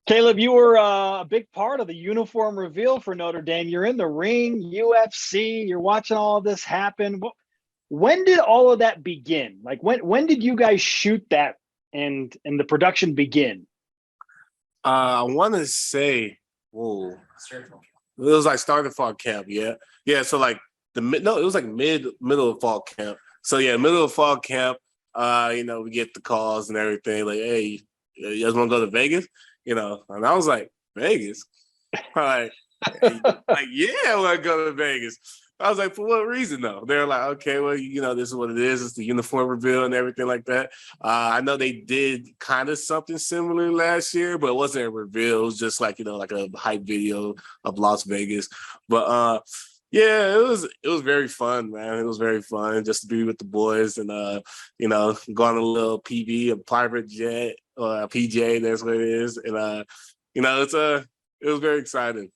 Kaleb, you were a big part of the uniform reveal for Notre Dame. You're in the ring, UFC. You're watching all of this happen. When did all of that begin? Like when did you guys shoot that and the production begin? I want to say, whoa, it was like start of fall camp, yeah, yeah. So like it was like middle of fall camp. So yeah, middle of fall camp. We get the calls and everything. Like, hey, you guys want to go to Vegas? And I was like, Vegas, like, like yeah, I want to go to Vegas. I was like, for what reason though? They're like, okay, well, this is what it is. It's the uniform reveal and everything like that. I know they did kind of something similar last year, but it wasn't a reveal. It was just like, like a hype video of Las Vegas. But yeah, it was very fun, man. It was very fun just to be with the boys and go on a little PV, a private jet or a PJ, that's what it is. And it was very exciting.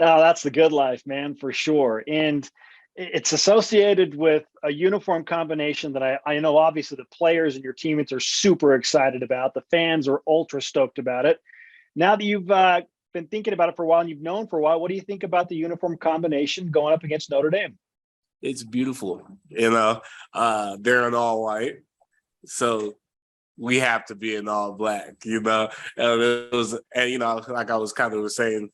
Oh, that's the good life, man, for sure. And it's associated with a uniform combination that I know obviously the players and your teammates are super excited about. The fans are ultra stoked about it. Now that you've been thinking about it for a while and you've known for a while, what do you think about the uniform combination going up against Notre Dame? It's beautiful. They're in all white. So we have to be in all black, and like I was kind of saying,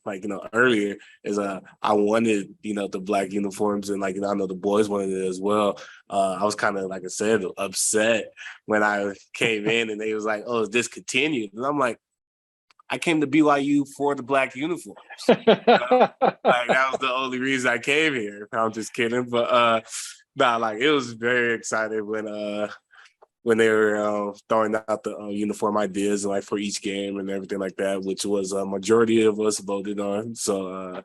earlier, is I wanted, the black uniforms, and I know the boys wanted it as well. I was kind of, like I said, upset when I came in and they was like, oh, it's discontinued. And I'm like, I came to BYU for the black uniforms. Like that was the only reason I came here. I'm just kidding. But it was very exciting when they were throwing out the uniform ideas for each game and everything like that, which was a majority of us voted on. So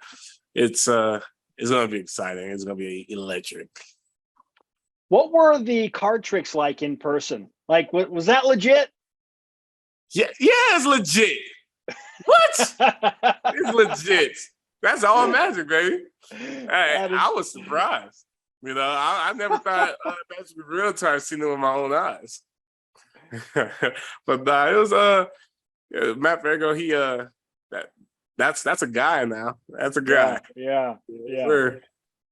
it's going to be exciting. It's going to be electric. What were the card tricks like in person? Like, was that legit? Yeah, it's legit. What? It's legit. That's all magic, baby. Hey, I was surprised. I never thought that's real until I seen it with my own eyes. But it was Matt Vergo. He that's a guy now. That's a guy. Yeah.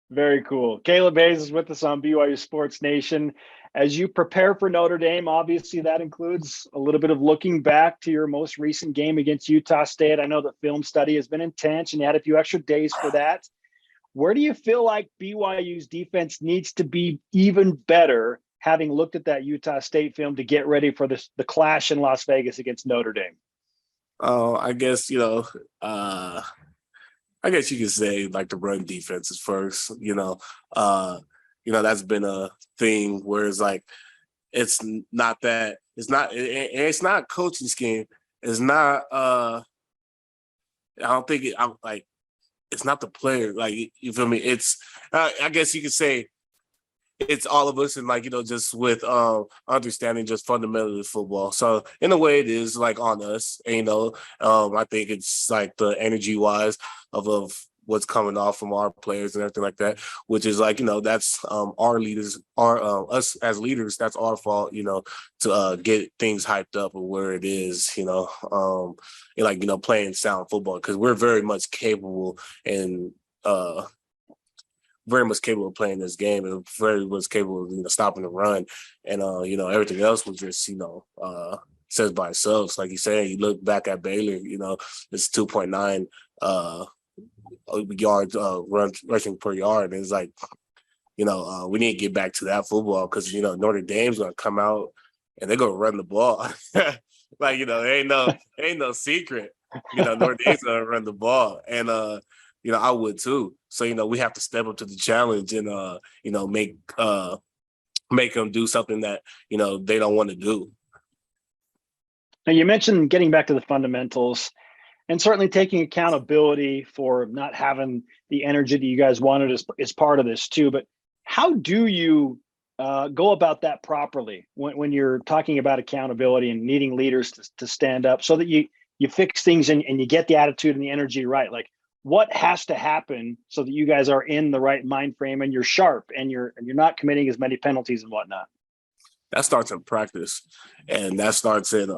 Very cool. Kaleb Hayes is with us on BYU Sports Nation. As you prepare for Notre Dame, obviously that includes a little bit of looking back to your most recent game against Utah State. I know the film study has been intense and you had a few extra days for that. Where do you feel like BYU's defense needs to be even better, having looked at that Utah State film, to get ready for the clash in Las Vegas against Notre Dame? Oh, I guess, I guess you could say the run defense is first, that's been a thing where it's not coaching scheme. It's not, I don't think it's not the player. You feel me? It's, I guess you could say it's all of us and just with understanding just fundamentally football. So in a way it is on us. And, I think it's the energy wise of what's coming off from our players and everything like that, which is that's our leaders, us as leaders, that's our fault, to get things hyped up of where it is, and playing sound football, because we're very much capable and very much capable of playing this game and very much capable of stopping the run, and everything else was just says by itself. Like you said, you look back at Baylor, it's 2.9 yards rushing per yard, and it's we need to get back to that football, because Notre Dame's gonna come out and they're gonna run the ball. Ain't no secret. Notre Dame's gonna run the ball, and I would too. So we have to step up to the challenge and make them do something that they don't want to do. Now, you mentioned getting back to the fundamentals and certainly taking accountability for not having the energy that you guys wanted is part of this too. But how do you go about that properly when you're talking about accountability and needing leaders to stand up so that you fix things and you get the attitude and the energy right? What has to happen so that you guys are in the right mind frame and you're sharp and you're not committing as many penalties and whatnot? That starts in practice, and that starts in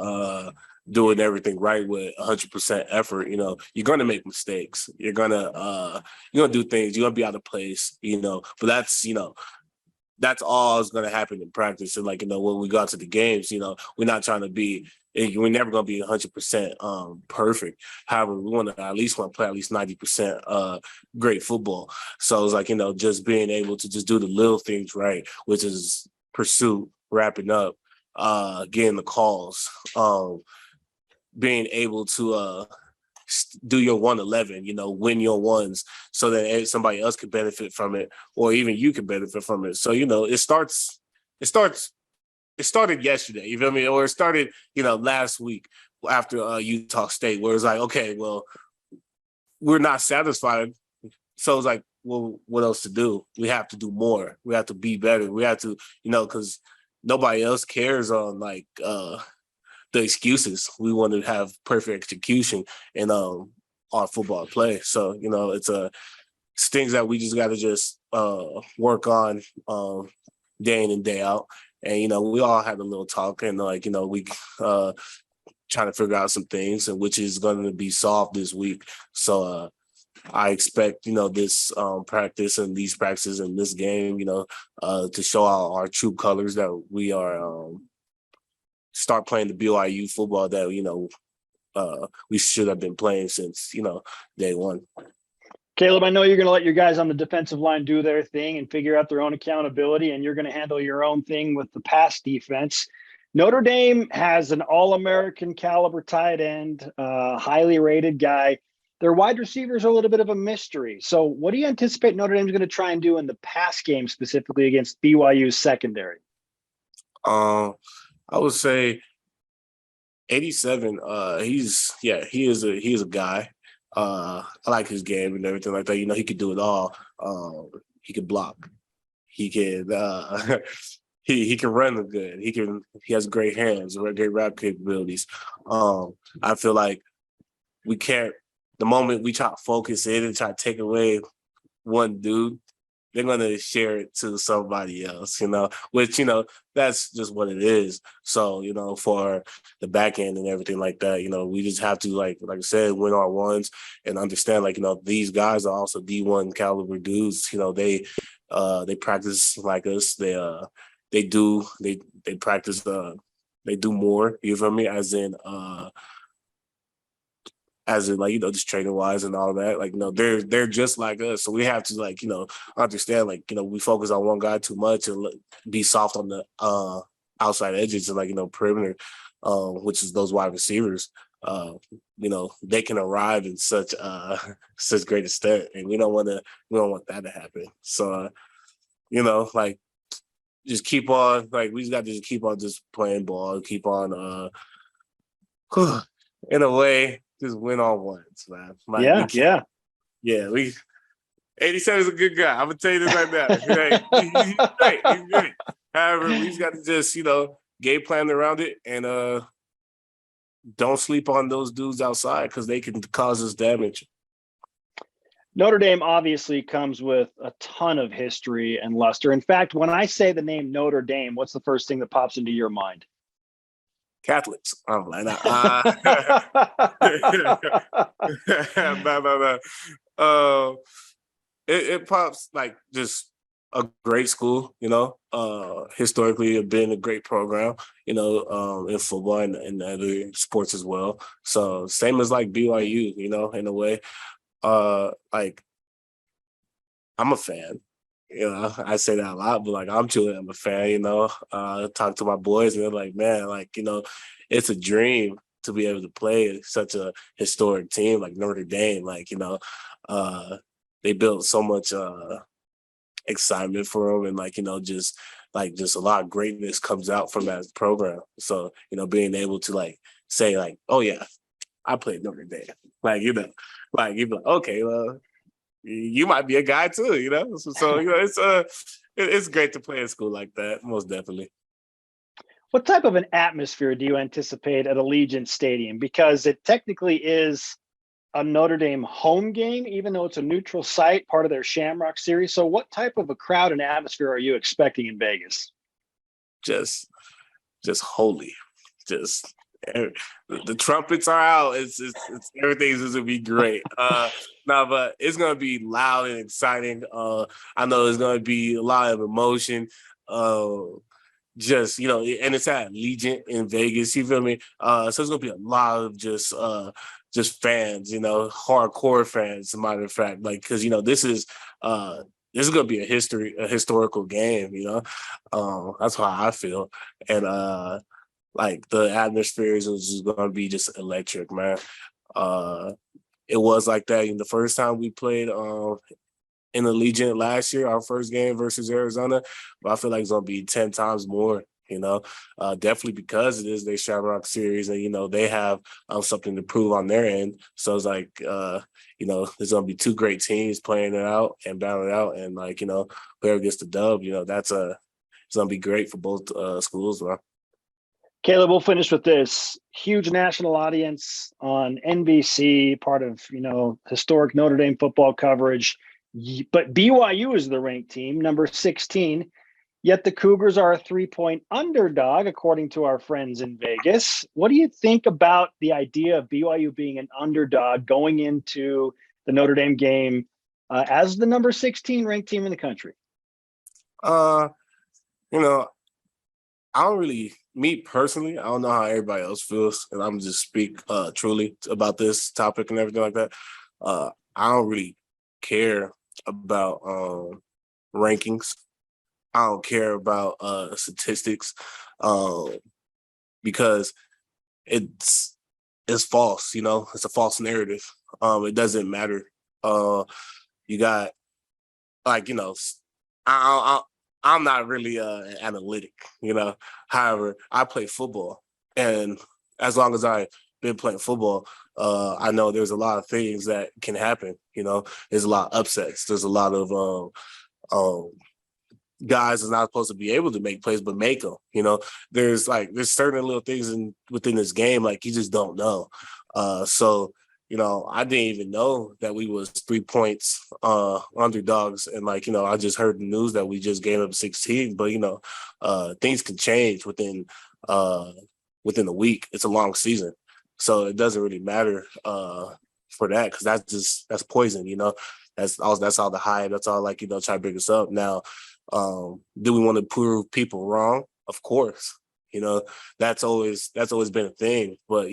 doing everything right with 100% effort, you're going to make mistakes. You're going to do things. You're going to be out of place, but that's all is going to happen in practice. And when we got to the games, we're not trying to be, we're never going to be 100% perfect. However, we want to play at least 90% great football. So it's just being able to just do the little things right, which is pursuit, wrapping up, getting the calls, being able to do your 111, win your ones so that somebody else could benefit from it, or even you can benefit from it. So, it started yesterday, you feel me? Or it started, last week after Utah State, where it's like, okay, well, we're not satisfied. So it's like, well, what else to do? We have to do more. We have to be better. We have to, because nobody else cares on the excuses. We want to have perfect execution in our football play. So, it's things that we just got to just work on day in and day out. And, we all had a little talk and we trying to figure out some things, and which is going to be solved this week. So I expect, this practice and these practices in this game, to show our true colors that we are start playing the BYU football that, we should have been playing since, day one. Kaleb, I know you're going to let your guys on the defensive line do their thing and figure out their own accountability, and you're going to handle your own thing with the pass defense. Notre Dame has an all-American caliber tight end, highly rated guy. Their wide receivers are a little bit of a mystery. So what do you anticipate Notre Dame's going to try and do in the pass game, specifically against BYU's secondary? I would say 87. He is a guy. I like his game and everything like that. He could do it all. He could block. He can he can run good. He has great hands, great rap capabilities. I feel like we can't. The moment we try to focus in and try to take away one dude, they're going to share it to somebody else, which, that's just what it is. So, for the back end and everything like that, we just have to, like I said, win our ones and understand, these guys are also D1 caliber dudes. They practice like us. They practice, they do more, you feel me? As in just training wise and all that, they're just like us. So we have to understand, we focus on one guy too much and be soft on the outside edges and perimeter, which is those wide receivers. They can arrive in such great extent, and we don't want that to happen. So just keep on, we just got to just keep on just playing ball, keep on in a way, just win on ones, man. Yeah. 87 is a good guy. I'm gonna tell you this right now. He's great. He's great. However, we just got to just game plan around it and don't sleep on those dudes outside because they can cause us damage. Notre Dame obviously comes with a ton of history and luster. In fact, when I say the name Notre Dame, what's the first thing that pops into your mind? Catholics. I'm like, no. It pops like just a great school, historically it's been a great program, in football and other sports as well. So same as BYU, in a way. I'm a fan. I say that a lot, but I'm a fan, talk to my boys and they're like, man, it's a dream to be able to play such a historic team like Notre Dame. They built so much excitement for them and just a lot of greatness comes out from that program. So, being able to say oh yeah, I played Notre Dame. You'd be like, okay, well, you might be a guy too, So it's great to play in school like that, most definitely. What type of an atmosphere do you anticipate at Allegiant Stadium? Because it technically is a Notre Dame home game, even though it's a neutral site, part of their Shamrock series. So what type of a crowd and atmosphere are you expecting in Vegas? Just holy. Just The trumpets are out. It's everything's just gonna be great. No, but it's gonna be loud and exciting. I know there's gonna be a lot of emotion. Just and it's at Allegiant in Vegas. You feel me? So it's gonna be a lot of just fans. Hardcore fans. As a matter of fact, like because this is gonna be a historical game. That's how I feel, and like the atmosphere is just gonna be just electric, man. It was like that in the first time we played in Allegiant last year, our first game versus Arizona, but I feel like it's gonna be 10 times more. Definitely because it is their Shamrock Series, and they have something to prove on their end. So it's like there's gonna be two great teams playing it out and battling it out, and whoever gets the dub, it's gonna be great for both schools, man. Kaleb, we'll finish with this. Huge national audience on NBC, part of, historic Notre Dame football coverage. But BYU is the ranked team, number 16. Yet the Cougars are a 3-point underdog, according to our friends in Vegas. What do you think about the idea of BYU being an underdog going into the Notre Dame game as the number 16 ranked team in the country? I don't really, me personally, I don't know how everybody else feels, and I'm just speak truly about this topic and everything like that. I don't really care about rankings. I don't care about statistics because it's false. It's a false narrative. It doesn't matter. You got I'm not really an analytic. However, I play football, and as long as I've been playing football, I know there's a lot of things that can happen. There's a lot of upsets. There's a lot of guys are not supposed to be able to make plays, but make them. There's certain little things within this game like you just don't know. So I didn't even know that we was 3 points underdogs, and I just heard the news that we just gave up 16. But things can change within a week. It's a long season, so it doesn't really matter for that because that's poison. That's all the hype. That's all try to bring us up now. Do we want to prove people wrong? Of course, that's always been a thing. But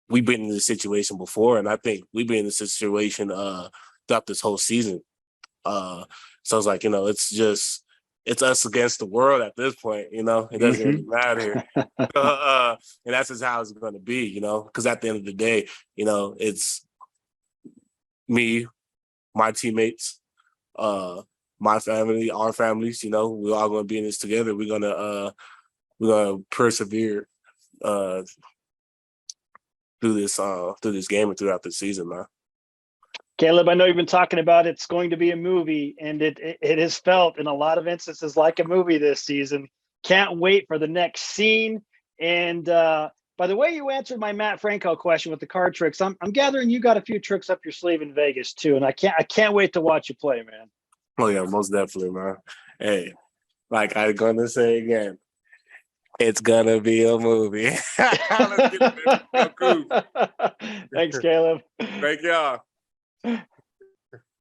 we've been in this situation before, and I think we've been in this situation throughout this whole season. So it's it's us against the world at this point. It doesn't really matter, and that's just how it's going to be. Because at the end of the day, it's me, my teammates, my family, our families, we're all going to be in this together. We're gonna persevere through this game and throughout the season, man. Kaleb, I know you've been talking about it's going to be a movie, and it has felt in a lot of instances like a movie this season. Can't wait for the next scene. And by the way you answered my Matt Franco question with the card tricks, I'm gathering you got a few tricks up your sleeve in Vegas too, and I can't wait to watch you play, man. Oh yeah, most definitely, man. Hey, like I'm gonna say again, it's gonna be a movie. Thanks, Kaleb. Thank y'all.